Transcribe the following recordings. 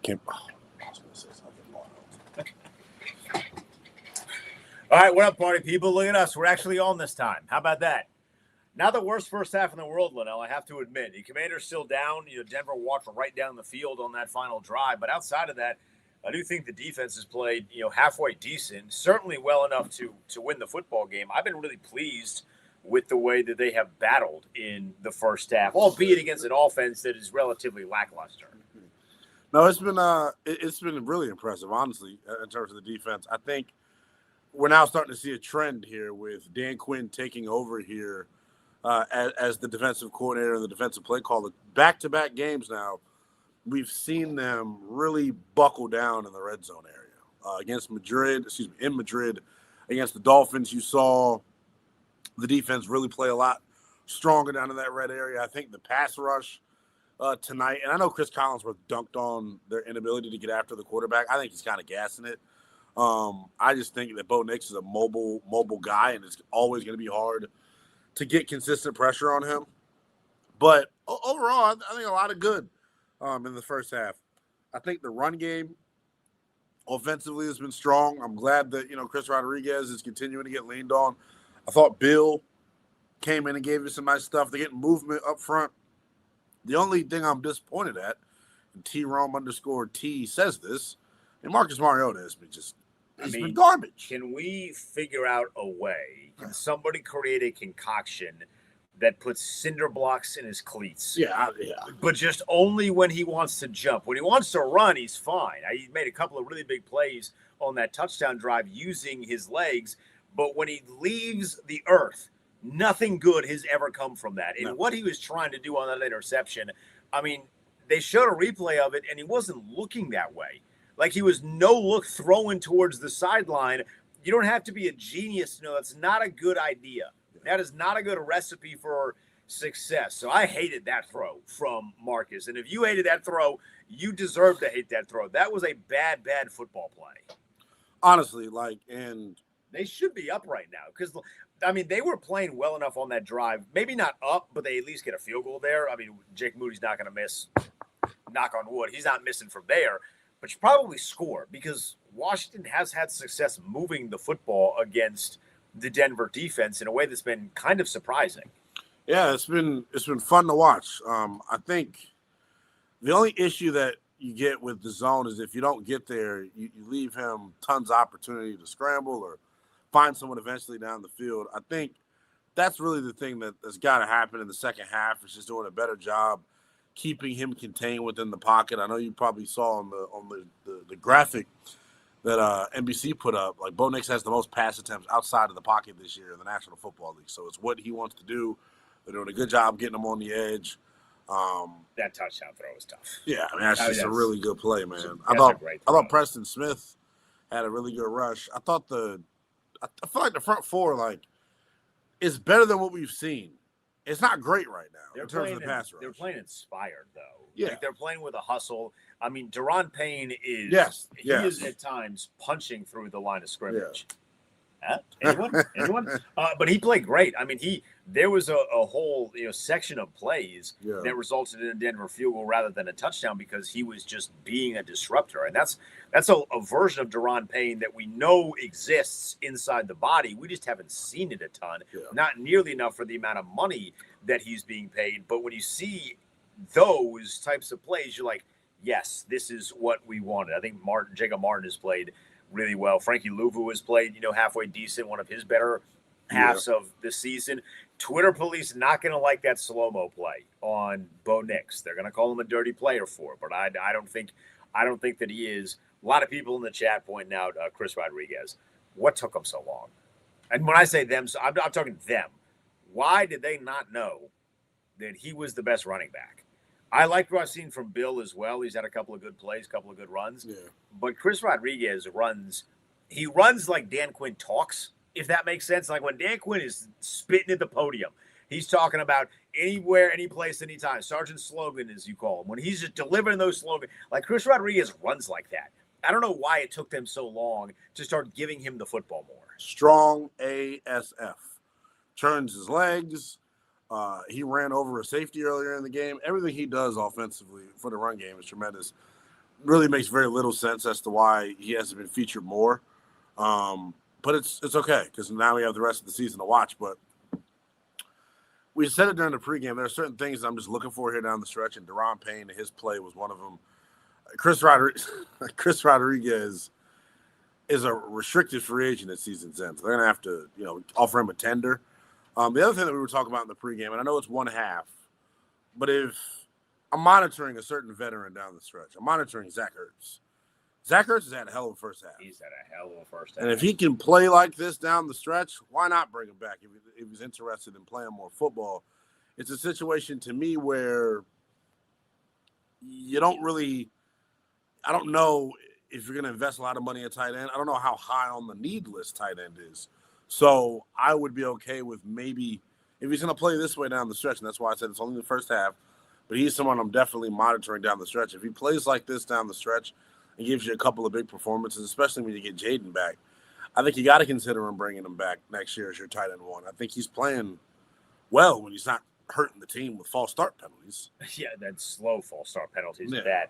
can't. Oh, I was going to say something. All right, what up, party people? Look at us. We're actually on this time. How about that? Not the worst first half in the world, Lynnell, I have to admit. The Commanders still down. Denver walked right down the field on that final drive. But outside of that, I do think the defense has played, halfway decent, certainly well enough to win the football game. I've been really pleased with the way that they have battled in the first half, albeit against an offense that is relatively lackluster. No, it's been really impressive, honestly, in terms of the defense. I think we're now starting to see a trend here with Dan Quinn taking over here as the defensive coordinator and the defensive play caller. Back-to-back games now, we've seen them really buckle down in the red zone area. In Madrid, against the Dolphins, you saw the defense really play a lot stronger down in that red area. I think the pass rush tonight, and I know Chris Collinsworth dunked on their inability to get after the quarterback. I think he's kind of gassing it. I just think that Bo Nix is a mobile guy, and it's always going to be hard to get consistent pressure on him. But overall, I think a lot of good in the first half. I think the run game offensively has been strong. I'm glad that, Chris Rodriguez is continuing to get leaned on. I thought Bill came in and gave us some nice stuff. They're getting movement up front. The only thing I'm disappointed at, and T-Rome_T says this, and Marcus Mariota has been been garbage. Can we figure out a way? Can somebody create a concoction that puts cinder blocks in his cleats? Yeah. But just only when he wants to jump. When he wants to run, he's fine. He made a couple of really big plays on that touchdown drive using his legs. But when he leaves the earth, nothing good has ever come from that. And what he was trying to do on that interception, they showed a replay of it, and he wasn't looking that way. Like, he was no-look throwing towards the sideline. You don't have to be a genius to know that's not a good idea. That is not a good recipe for success. So I hated that throw from Marcus. And if you hated that throw, you deserve to hate that throw. That was a bad, bad football play. Honestly, and they should be up right now because, they were playing well enough on that drive. Maybe not up, but they at least get a field goal there. Jake Moody's not going to miss. Knock on wood. He's not missing from there. But you probably score because Washington has had success moving the football against the Denver defense in a way that's been kind of surprising. Yeah, it's been fun to watch. I think the only issue that you get with the zone is if you don't get there, you leave him tons of opportunity to scramble or find someone eventually down the field. I think that's really the thing that's got to happen in the second half. Is just doing a better job keeping him contained within the pocket. I know you probably saw on the graphic that NBC put up, like Bo Nix has the most pass attempts outside of the pocket this year in the National Football League. So it's what he wants to do. They're doing a good job getting him on the edge. That touchdown throw was tough. Yeah, that's just a really good play, man. I great thought Preston Smith had a really good rush. I feel like the front four is better than what we've seen. It's not great right now in terms of the pass rush. They're playing inspired, though. Yeah. They're playing with a hustle. Daron Payne is he is at times punching through the line of scrimmage. Yeah. Anyone? But he played great. There was a whole section of plays that resulted in a Denver field goal rather than a touchdown because he was just being a disruptor. And that's a version of Daron Payne that we know exists inside the body. We just haven't seen it a ton. Yeah. Not nearly enough for the amount of money that he's being paid. But when you see those types of plays, you're like, yes, this is what we wanted. I think Jacob Martin has played really well. Frankie Louvu has played, halfway decent, one of his better halves of the season. Twitter police not going to like that slow-mo play on Bo Nix. They're going to call him a dirty player for it, but I don't think that he is. A lot of people in the chat pointing out Chris Rodriguez. What took him so long? And when I say them, so I'm talking them. Why did they not know that he was the best running back? I like what I've seen from Bill as well. He's had a couple of good plays, a couple of good runs. Yeah. But Chris Rodriguez runs like Dan Quinn talks, if that makes sense. Like when Dan Quinn is spitting at the podium, he's talking about anywhere, any place, anytime. Sergeant Slogan, as you call him. When he's just delivering those slogans, like Chris Rodriguez runs like that. I don't know why it took them so long to start giving him the football more. Strong ASF. Turns his legs. He ran over a safety earlier in the game. Everything he does offensively for the run game is tremendous. really makes very little sense as to why he hasn't been featured more. But it's okay because now we have the rest of the season to watch. But we said it during the pregame. There are certain things I'm just looking for here down the stretch, and Deron Payne and his play was one of them. Chris Rodriguez is a restricted free agent at season's end. So they're going to have to, offer him a tender. The other thing that we were talking about in the pregame, and I know it's one half, but if I'm monitoring a certain veteran down the stretch, I'm monitoring Zach Ertz. Zach Ertz has had a hell of a first half. He's had a hell of a first half. And if he can play like this down the stretch, why not bring him back if he's interested in playing more football? It's a situation to me where you don't really – I don't know if you're going to invest a lot of money at tight end. I don't know how high on the need list tight end is. So I would be okay with maybe if he's going to play this way down the stretch, and that's why I said it's only the first half, but he's someone I'm definitely monitoring down the stretch. If he plays like this down the stretch and gives you a couple of big performances, especially when you get Jaden back, I think you got to consider him bringing him back next year as your tight end one. I think he's playing well when he's not hurting the team with false start penalties. Yeah, that slow false start penalties are bad.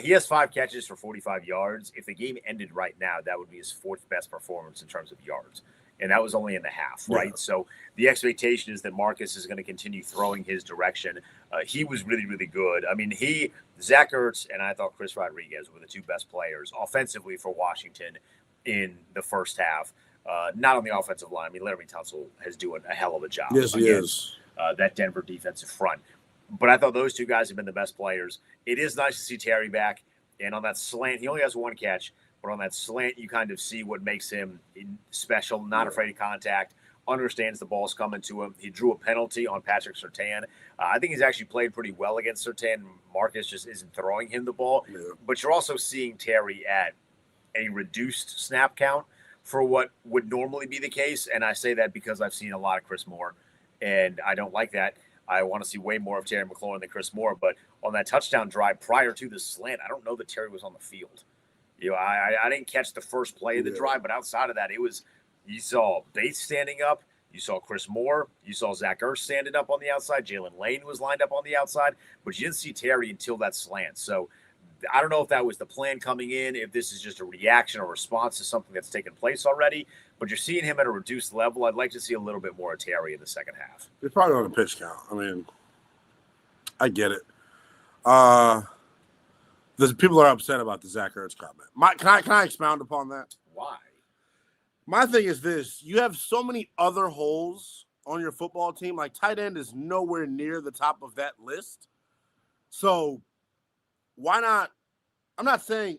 He has 5 catches for 45 yards. If the game ended right now, that would be his 4th best performance in terms of yards. And that was only in the half, right? Yeah. So the expectation is that Marcus is going to continue throwing his direction. He was really, really good. I mean, Zach Ertz and I thought Chris Rodriguez were the 2 best players offensively for Washington in the first half. Not on the offensive line. I mean, Larry Tunsil has doing a hell of a job. Yes, he is. That Denver defensive front. But I thought those 2 guys have been the best players. It is nice to see Terry back. And on that slant, he only has 1 catch. But on that slant, you kind of see what makes him special, not afraid of contact, understands the ball's coming to him. He drew a penalty on Patrick Surtain. I think he's actually played pretty well against Surtain. Marcus just isn't throwing him the ball. Yeah. But you're also seeing Terry at a reduced snap count for what would normally be the case. And I say that because I've seen a lot of Chris Moore, and I don't like that. I want to see way more of Terry McLaurin than Chris Moore. But on that touchdown drive prior to the slant, I don't know that Terry was on the field. I didn't catch the first play of the drive, but outside of that, you saw Bates standing up, you saw Chris Moore, you saw Zach Ertz standing up on the outside, Jalen Lane was lined up on the outside, but you didn't see Terry until that slant. So I don't know if that was the plan coming in, if this is just a reaction or response to something that's taken place already, but you're seeing him at a reduced level. I'd like to see a little bit more of Terry in the second half. It's probably on a pitch count. I mean, I get it. The people are upset about the Zach Ertz comment. Can I expound upon that? Why? My thing is this. You have so many other holes on your football team. Like, tight end is nowhere near the top of that list. So why not? I'm not saying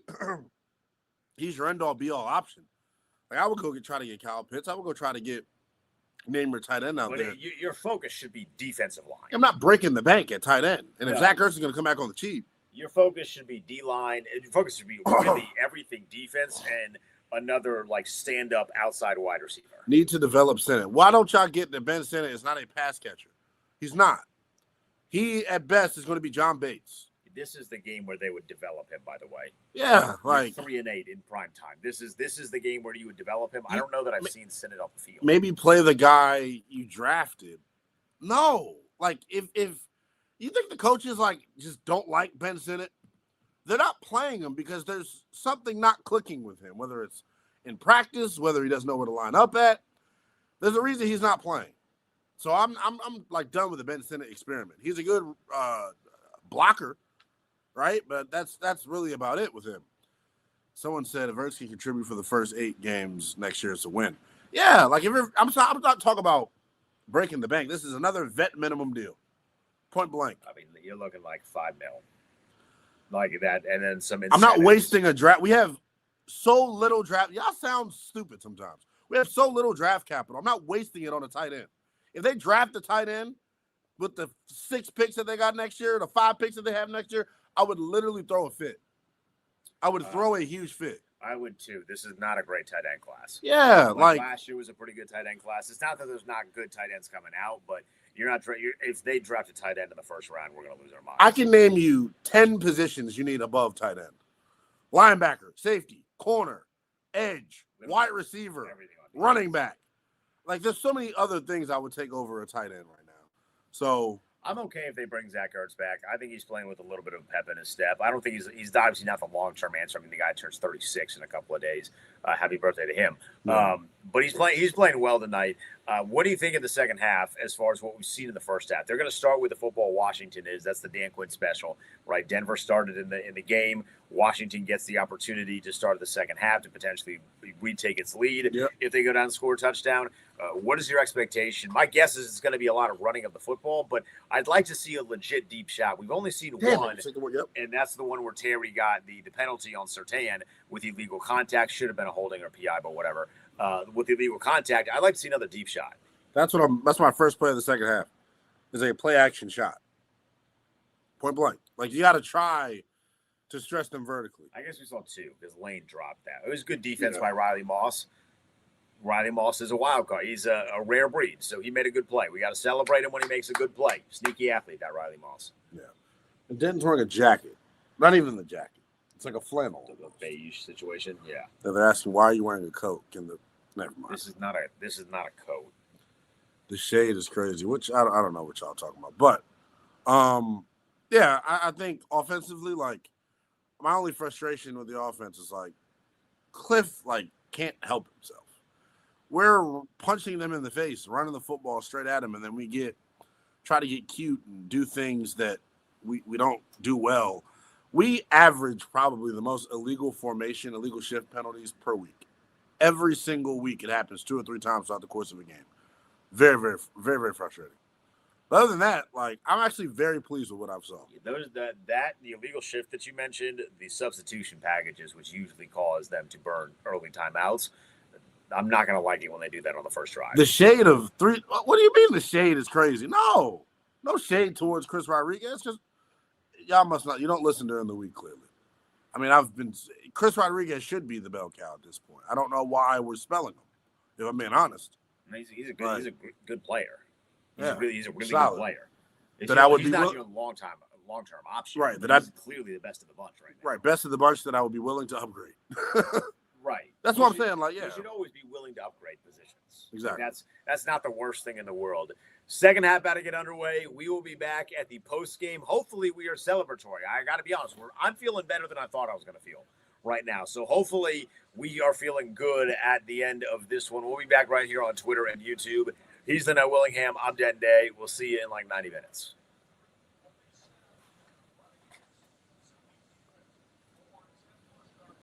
he's your end-all, be-all option. Like, I would go try to get Kyle Pitts. I would go try to get name your tight end out there. Your focus should be defensive line. I'm not breaking the bank at tight end. And if Zach Ertz is going to come back on the cheap, your focus should be D-line. Your focus should be really everything defense and another, stand-up outside wide receiver. Need to develop Sennett. Why don't y'all get that Ben Sennett is not a pass catcher? He's not. He, at best, is going to be John Bates. This is the game where they would develop him, by the way. Yeah, 3-8 in prime time. This is the game where you would develop him. I don't know that I've seen Sennett off the field. Maybe play the guy you drafted. No. If you think the coaches just don't like Ben Sennett, they're not playing him because there's something not clicking with him, whether it's in practice, whether he doesn't know where to line up at. There's a reason he's not playing. So I'm done with the Ben Sennett experiment. He's a good blocker, right? But that's really about it with him. Someone said if Ertz can contribute for the first 8 games next year, it's a win. Yeah, I'm not talking about breaking the bank. This is another vet minimum deal. Point blank. I mean, you're looking like $5 million. Like that, and then some incentives. I'm not wasting a draft. We have so little draft. Y'all sound stupid sometimes. We have so little draft capital. I'm not wasting it on a tight end. If they draft a tight end with the 6 picks that they got next year, the 5 picks that they have next year, I would literally throw a fit. I would throw a huge fit. I would too. This is not a great tight end class. Yeah, last year was a pretty good tight end class. It's not that there's not good tight ends coming out, but if they draft a tight end in the first round, we're going to lose our mind. I can name you 10 positions you need above tight end: linebacker, safety, corner, edge, wide receiver, running back. There's so many other things I would take over a tight end right now. So I'm okay if they bring Zach Ertz back. I think he's playing with a little bit of pep in his step. I don't think he's obviously not the long-term answer. I mean, the guy turns 36 in a couple of days. Happy birthday to him. Yeah. But he's playing well tonight. What do you think in the second half as far as what we've seen in the first half? They're going to start with the football Washington is. That's the Dan Quinn special, right? Denver started in the game. Washington gets the opportunity to start the second half to potentially retake its lead if they go down and score a touchdown. What is your expectation? My guess is it's going to be a lot of running of the football, but I'd like to see a legit deep shot. We've only seen one, and that's the one where Terry got the penalty on Surtain with illegal contact. Should have been a holding or PI, but whatever. With illegal contact, I'd like to see another deep shot. That's my first play of the second half. Is a play action shot. Point blank. Like, you got to try to stress them vertically. I guess we saw two because Lane dropped that. It was good defense by Riley Moss. Riley Moss is a wild card. He's a rare breed, so he made a good play. We got to celebrate him when he makes a good play. Sneaky athlete, that Riley Moss. Yeah. And Denton's wearing a jacket. Not even the jacket. It's like a flannel. Like a beige situation. Yeah. They're asking, why are you wearing a coat? Never mind. This is not a coat. The shade is crazy, which I don't know what y'all talking about. But, yeah, I think offensively, like, my only frustration with the offense is, like, Cliff, like, can't help himself. We're punching them in the face, running the football straight at him, and then we try to get cute and do things that we don't do well. We average probably the most illegal shift penalties per week. Every single week it happens 2 or 3 times throughout the course of a game. Very, very, very, very frustrating. But other than that, like, I'm actually very pleased with what I've saw. The illegal shift that you mentioned, the substitution packages, which usually cause them to burn early timeouts. I'm not going to like it when they do that on the first drive. The shade of 3. What do you mean the shade is crazy? No shade towards Chris Rodriguez. Just y'all must not. You don't listen during the week, clearly. I mean, Chris Rodriguez should be the bell cow at this point. I don't know why we're spelling him, if I'm being honest. He's a good player. He's a really good player. He's not your long-term option. Right. He's clearly the best of the bunch right now. Right. Best of the bunch that I would be willing to upgrade. Right. That's what I'm saying. Like, yeah. You should always be willing to upgrade positions. Exactly. That's not the worst thing in the world. Second half about to get underway. We will be back at the post game. Hopefully, we are celebratory. I got to be honest. I'm feeling better than I thought I was going to feel right now. So hopefully, we are feeling good at the end of this one. We'll be back right here on Twitter and YouTube. He's Lynnell Willingham. I'm Denton Day. We'll see you in like 90 minutes.